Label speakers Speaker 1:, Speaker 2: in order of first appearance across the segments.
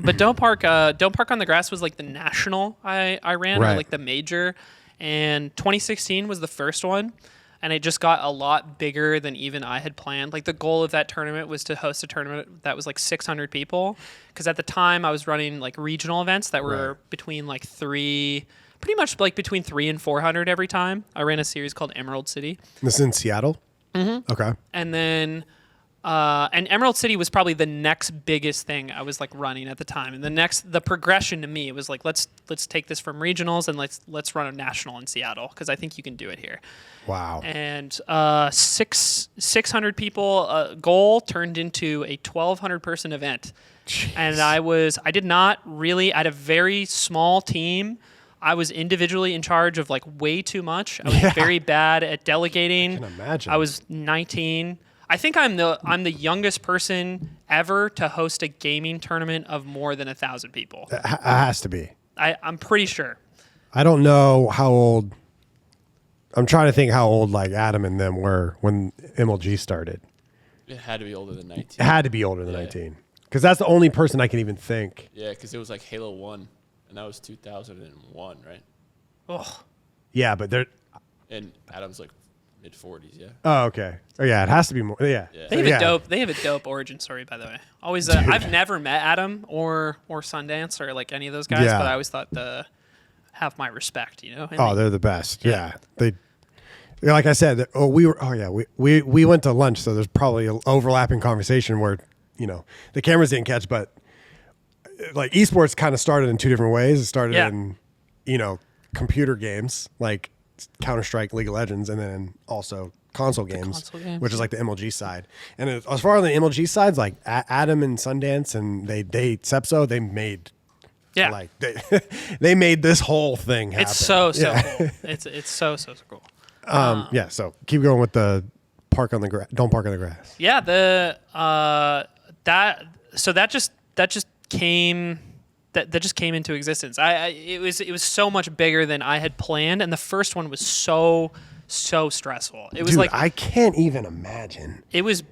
Speaker 1: But Don't Park on the Grass was like the national I ran,
Speaker 2: Right.
Speaker 1: or like the major, and 2016 was the first one, and it just got a lot bigger than even I had planned. Like the goal of that tournament was to host a tournament that was like 600 people, because at the time I was running like regional events that were between like pretty much like between 300 and 400 every time. I ran a series called Emerald City.
Speaker 2: This is in Seattle? Mm-hmm. Okay.
Speaker 1: And then, and Emerald City was probably the next biggest thing I was like running at the time. And the progression to me was like, let's take this from regionals and let's run a national in Seattle, because I think you can do it here.
Speaker 2: Wow.
Speaker 1: And 600 people goal turned into a 1,200 person event.
Speaker 2: Jeez.
Speaker 1: And I did not really, I had a very small team. I was individually in charge of like way too much. I was very bad at delegating.
Speaker 2: I can imagine.
Speaker 1: I was 19. I think I'm the youngest person ever to host a gaming tournament of more than 1,000 people.
Speaker 2: It has to be.
Speaker 1: I'm pretty sure.
Speaker 2: I don't know how old. I'm trying to think how old like Adam and them were when MLG started.
Speaker 3: It had to be older than 19.
Speaker 2: It had to be older than 19. Because that's the only person I can even think.
Speaker 3: Yeah, because it was like Halo 1, and that was 2001, right?
Speaker 1: Oh,
Speaker 2: Yeah, but they're.
Speaker 3: And Adam's like mid-40s, yeah.
Speaker 2: Oh, okay. Oh, yeah, it has to be more. Yeah.
Speaker 1: they have a dope origin story, by the way. Always, I've never met Adam or Sundance or like any of those guys,
Speaker 2: Yeah.
Speaker 1: but I always thought have my respect, you know. And
Speaker 2: Oh, they're the best. Yeah. They. Like I said, we went to lunch, so there's probably an overlapping conversation where, the cameras didn't catch, but like esports kind of started in two different ways. It started in, computer games like Counter-Strike, League of Legends, and then also console games, which is like the MLG side. And as far as the MLG sides, like Adam and Sundance and Sepso, they made like they made this whole thing happen.
Speaker 1: It's so cool. It's so cool.
Speaker 2: Yeah, so keep going with the park on the grass. Don't park on the grass.
Speaker 1: Yeah, that just came into existence. It was so much bigger than I had planned, and the first one was so stressful. It was
Speaker 2: I can't even imagine.
Speaker 1: It was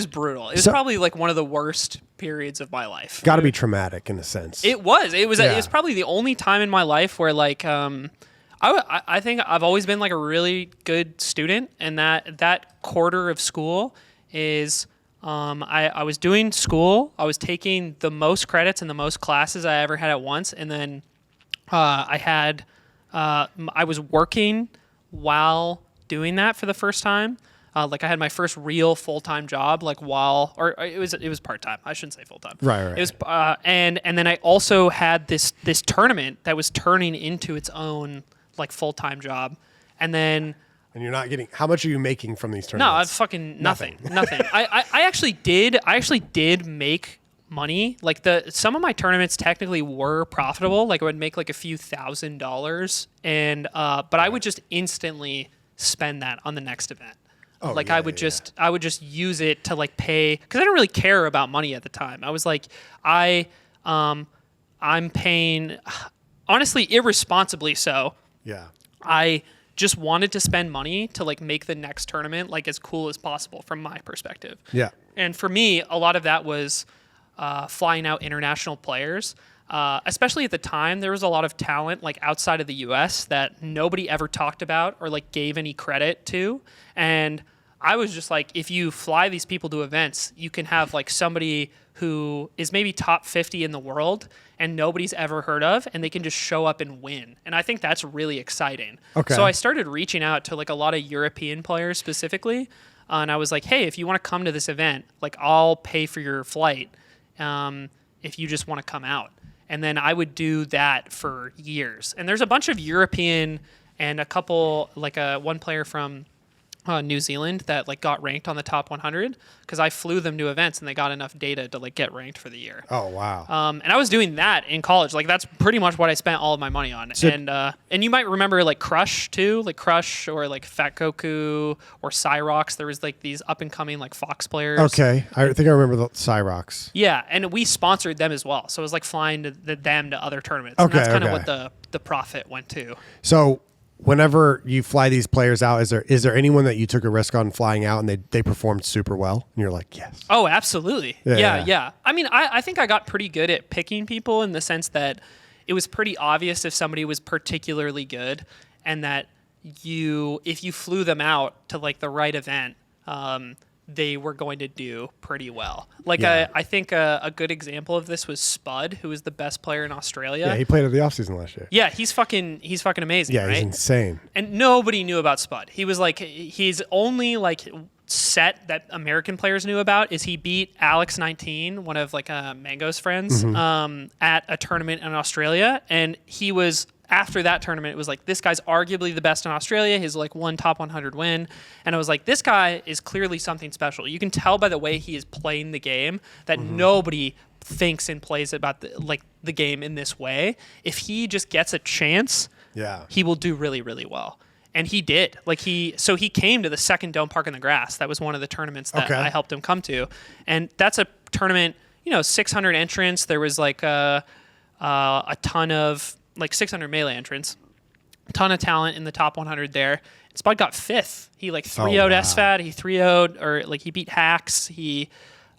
Speaker 1: brutal. It was probably like one of the worst periods of my life.
Speaker 2: Got to be traumatic in a sense.
Speaker 1: It was probably the only time in my life where like I think I've always been like a really good student, and that quarter of school is I was doing school. I was taking the most credits and the most classes I ever had at once, and then I was working while doing that for the first time. Like I had my first real full-time job, like it was part-time. I shouldn't say full-time.
Speaker 2: Right.
Speaker 1: It was, and then I also had this tournament that was turning into its own like full-time job, and then.
Speaker 2: And you're not getting. How much are you making from these
Speaker 1: No,
Speaker 2: tournaments?
Speaker 1: fucking nothing. I actually did make money. Like some of my tournaments technically were profitable. Like I would make like a few $1,000s, and but I would just instantly spend that on the next event.
Speaker 2: Oh,
Speaker 1: like
Speaker 2: yeah,
Speaker 1: I would just use it to like pay, because I didn't really care about money at the time. I was like, I'm paying, honestly, irresponsibly so.
Speaker 2: Yeah.
Speaker 1: I just wanted to spend money to like make the next tournament like as cool as possible from my perspective.
Speaker 2: Yeah.
Speaker 1: And for me, a lot of that was flying out international players. Especially at the time, there was a lot of talent like outside of the U.S. that nobody ever talked about or like gave any credit to. And I was just like, if you fly these people to events, you can have like somebody who is maybe top 50 in the world and nobody's ever heard of, and they can just show up and win. And I think that's really exciting. Okay. So I started reaching out to like a lot of European players specifically, and I was like, hey, if you want to come to this event, like I'll pay for your flight if you just want to come out. And then I would do that for years. And there's a bunch of European and a couple, like one player from New Zealand that like got ranked on the top 100 because I flew them to events and they got enough data to like get ranked for the year.
Speaker 2: Oh, wow.
Speaker 1: And I was doing that in college. Like that's pretty much what I spent all of my money on. So, and you might remember like Crush too, like Crush or like Fat Goku or Cyrox. There was like these up and coming like Fox players.
Speaker 2: Okay. I think I remember the Cyrox.
Speaker 1: Yeah. And we sponsored them as well. So it was like flying them to other tournaments.
Speaker 2: Okay.
Speaker 1: And that's kind of what the profit went to.
Speaker 2: So whenever you fly these players out, is there anyone that you took a risk on flying out and they performed super well and you're like, yes?
Speaker 1: Oh, absolutely.
Speaker 2: Yeah.
Speaker 1: Yeah. I mean, I think I got pretty good at picking people in the sense that it was pretty obvious if somebody was particularly good, and that if you flew them out to like the right event, they were going to do pretty well. Like
Speaker 2: Yeah.
Speaker 1: I think a good example of this was Spud, who was the best player in Australia.
Speaker 2: Yeah, he played at the offseason last year.
Speaker 1: Yeah, he's fucking amazing.
Speaker 2: Yeah,
Speaker 1: right?
Speaker 2: he's insane.
Speaker 1: And nobody knew about Spud. He was like, he's only like set that American players knew about is he beat Alex 19, one of like Mango's friends, at a tournament in Australia, and he was. After that tournament, it was like, this guy's arguably the best in Australia. He's like one top 100 win. And I was like, this guy is clearly something special. You can tell by the way he is playing the game that nobody thinks and plays about the game in this way. If he just gets a chance,
Speaker 2: Yeah.
Speaker 1: he will do really, really well. And he did. So he came to the second Dome Park in the Grass. That was one of the tournaments that I helped him come to. And that's a tournament, 600 entrants. There was like a ton of 600 melee entrants, a ton of talent in the top 100 there. Spud got fifth. He 3-0'd SFAT. He 3-0'd, or he beat Hacks. He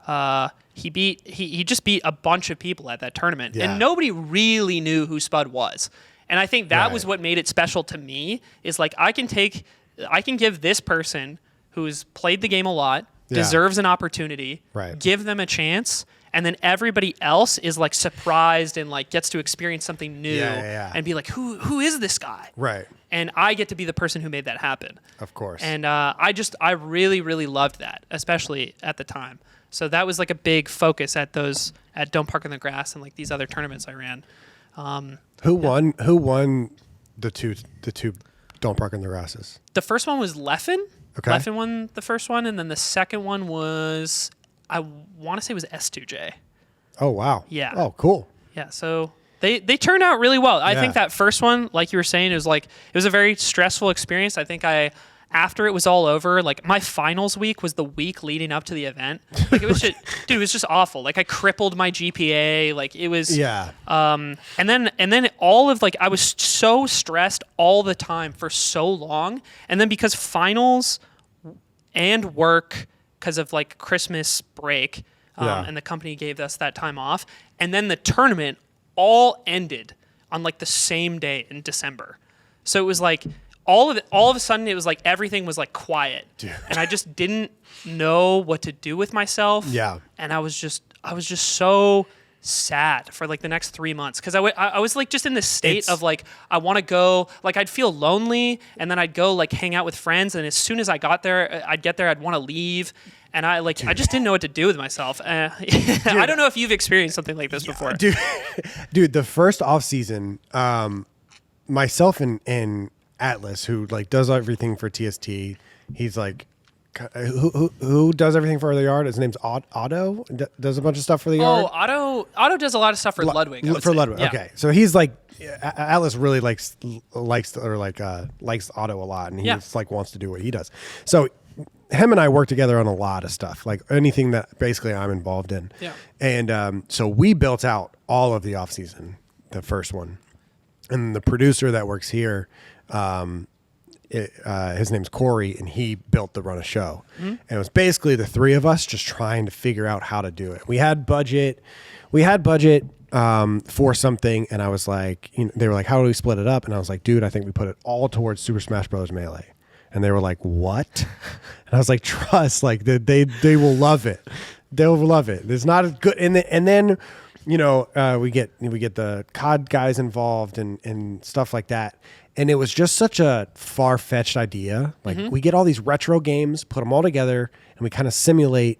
Speaker 1: just beat a bunch of people at that tournament, and nobody really knew who Spud was. And I think that was what made it special to me. Is I can give this person who's played the game a lot, deserves an opportunity, give them a chance. And then everybody else is surprised and gets to experience something new and be like, who is this guy?
Speaker 2: Right.
Speaker 1: And I get to be the person who made that happen.
Speaker 2: Of course.
Speaker 1: And I really, really loved that, especially at the time. So that was a big focus at Dome Park in the Grass and these other tournaments I ran.
Speaker 2: Who won the two Dome Park in the Grasses?
Speaker 1: The first one was Leffen.
Speaker 2: Okay.
Speaker 1: Leffen won the first one, and then the second one was, I want to say it was S2J.
Speaker 2: Oh, wow.
Speaker 1: Yeah.
Speaker 2: Oh, cool.
Speaker 1: Yeah, so they turned out really well. I
Speaker 2: Yeah.
Speaker 1: think that first one, like you were saying, it was a very stressful experience. I think after it was all over, my finals week was the week leading up to the event. It was just, dude, it was just awful. I crippled my GPA. It was
Speaker 2: Yeah.
Speaker 1: and then all of I was so stressed all the time for so long, and then because finals and work, because of Christmas break, and the company gave us that time off, and then the tournament all ended on the same day in December. So it was all of a sudden it was everything was quiet, and I just didn't know what to do with myself.
Speaker 2: Yeah.
Speaker 1: And I was just so sad for the next 3 months, because I was just in this state of I want to go, I'd feel lonely, and then I'd go hang out with friends, and as soon as I got there, I'd want to leave, and I just didn't know what to do with myself. I don't know if you've experienced something like this before.
Speaker 2: Dude, the first off season, myself and Atlas, who does everything for TST, he's who does everything for the yard? His name's Otto. Does a bunch of stuff for the yard.
Speaker 1: Oh, Otto does a lot of stuff for Ludwig.
Speaker 2: For Ludwig,
Speaker 1: Yeah.
Speaker 2: okay. So he's Atlas really likes Otto a lot, and he wants to do what he does. So him and I work together on a lot of stuff, anything that basically I'm involved in.
Speaker 1: Yeah.
Speaker 2: And so we built out all of the off season, the first one, and the producer that works here. His name's Corey, and he built the Run a Show. And it was basically the three of us just trying to figure out how to do it. We had budget for something, and I was they were like, how do we split it up? And I was like, dude, I think we put it all towards Super Smash Bros. Melee. And they were like, what? And I was like, trust, they will love it. They'll love it. It's not as good. And then we get the COD guys involved and stuff like that. And it was just such a far-fetched idea. We get all these retro games, put them all together, and we kind of simulate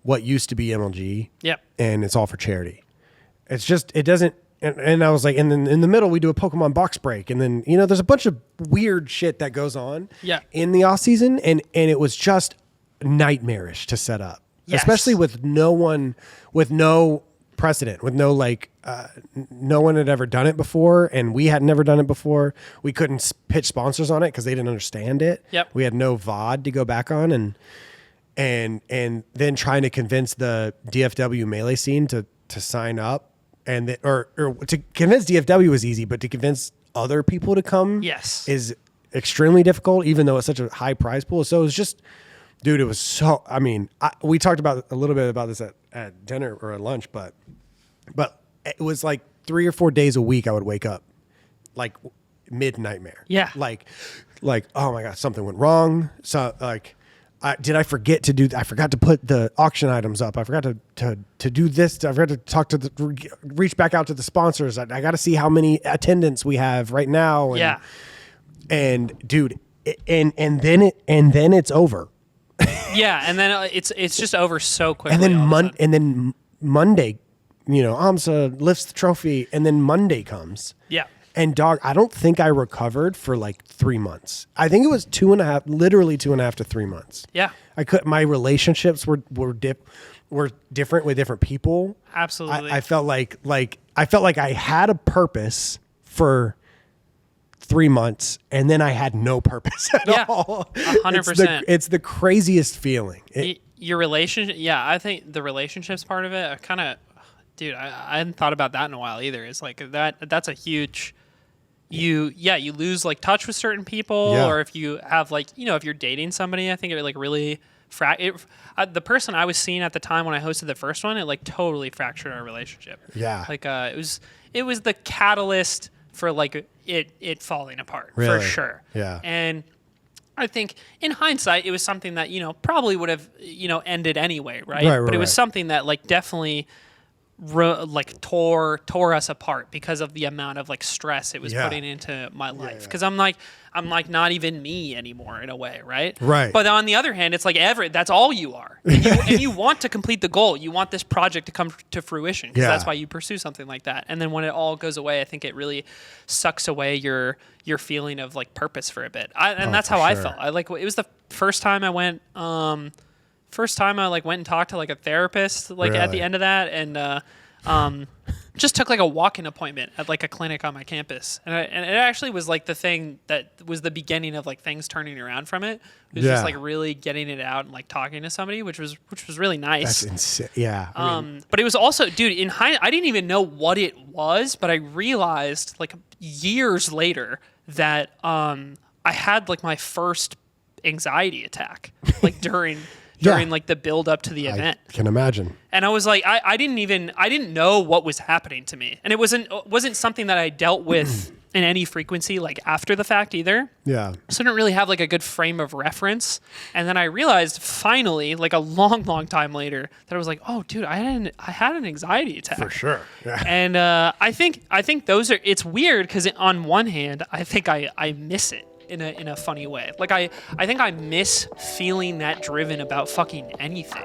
Speaker 2: what used to be MLG.
Speaker 1: Yep.
Speaker 2: And it's all for charity. It's just, it doesn't, and I was and then in the middle we do a Pokemon box break, and then there's a bunch of weird shit that goes on in the off season, and it was just nightmarish to set up.
Speaker 1: Yes.
Speaker 2: Especially with no precedent, with no one had ever done it before, and we had never done it before. We couldn't pitch sponsors on it because they didn't understand it.
Speaker 1: Yep.
Speaker 2: We had no VOD to go back on, and then trying to convince the DFW melee scene to sign up, or to convince DFW was easy, but to convince other people to come
Speaker 1: Yes.
Speaker 2: is extremely difficult, even though it's such a high prize pool. So it was just, dude, it was so, I mean, we talked about a little bit about this at dinner or at lunch, but it was like 3 or 4 days a week I would wake up like mid nightmare.
Speaker 1: Yeah.
Speaker 2: Like, oh my God, something went wrong. So like, did I forget to do? I forgot to put the auction items up. I forgot to do this. I forgot to talk to reach back out to the sponsors. I got to see how many attendants we have right now. And,
Speaker 1: Yeah.
Speaker 2: And dude, and then it's over.
Speaker 1: Yeah, and then it's just over so quickly.
Speaker 2: And then
Speaker 1: all of a sudden.
Speaker 2: Monday, AMSA lifts the trophy, and then Monday comes.
Speaker 1: Yeah.
Speaker 2: And dog, I don't think I recovered for like 3 months. I think it was 2.5, literally 2.5 to 3 months.
Speaker 1: Yeah.
Speaker 2: My relationships were different with different people.
Speaker 1: Absolutely.
Speaker 2: I felt like I had a purpose for 3 months, and then I had no purpose at all.
Speaker 1: 100%.
Speaker 2: It's the craziest feeling.
Speaker 1: Your relationship, yeah, I think the relationships part of it, I kind of, dude, I hadn't thought about that in a while either. It's like that's a huge, you lose like touch with certain people,
Speaker 2: Yeah.
Speaker 1: or if you have like, if you're dating somebody, I think it like really, the person I was seeing at the time when I hosted the first one, it like totally fractured our relationship.
Speaker 2: Yeah.
Speaker 1: Like it was the catalyst for like it falling apart
Speaker 2: Really?
Speaker 1: for sure.
Speaker 2: Yeah.
Speaker 1: And I think in hindsight, it was something that, probably would have, ended anyway, right?
Speaker 2: Right,
Speaker 1: But it was
Speaker 2: right.
Speaker 1: something that like definitely tore us apart because of the amount of like stress it was
Speaker 2: Yeah.
Speaker 1: putting into my life.
Speaker 2: yeah.
Speaker 1: Because I'm like not even me anymore in a way, right?
Speaker 2: Right.
Speaker 1: But on the other hand, it's like that's all you are. And you want to complete the goal. You want this project to come to fruition because
Speaker 2: Yeah.
Speaker 1: that's why you pursue something like that. And then when it all goes away, I think it really sucks away your feeling of like purpose for a bit. And that's
Speaker 2: for
Speaker 1: how I
Speaker 2: sure.
Speaker 1: felt. It was the first time I went went and talked to like a therapist like at the
Speaker 2: Really?
Speaker 1: end of that, and just took like a walk-in appointment at like a clinic on my campus, and it actually was like the thing that was the beginning of like things turning around from it. It was
Speaker 2: Yeah.
Speaker 1: just like really getting it out and like talking to somebody, which was really nice.
Speaker 2: That's insane. Yeah. I mean,
Speaker 1: But it was also, dude, in hindsight, I didn't even know what it was, but I realized like years later that I had like my first anxiety attack like during
Speaker 2: Yeah.
Speaker 1: like the build up to the event.
Speaker 2: I can imagine.
Speaker 1: And I was like, I didn't know what was happening to me. And it wasn't something that I dealt with in any frequency like after the fact either.
Speaker 2: Yeah.
Speaker 1: So I didn't really have like a good frame of reference. And then I realized finally, like a long, long time later, that I was like, oh dude, I had an anxiety attack.
Speaker 2: For sure. Yeah.
Speaker 1: And I think it's weird because on one hand, I think I miss it in a funny way. Like I think I miss feeling that driven about fucking anything.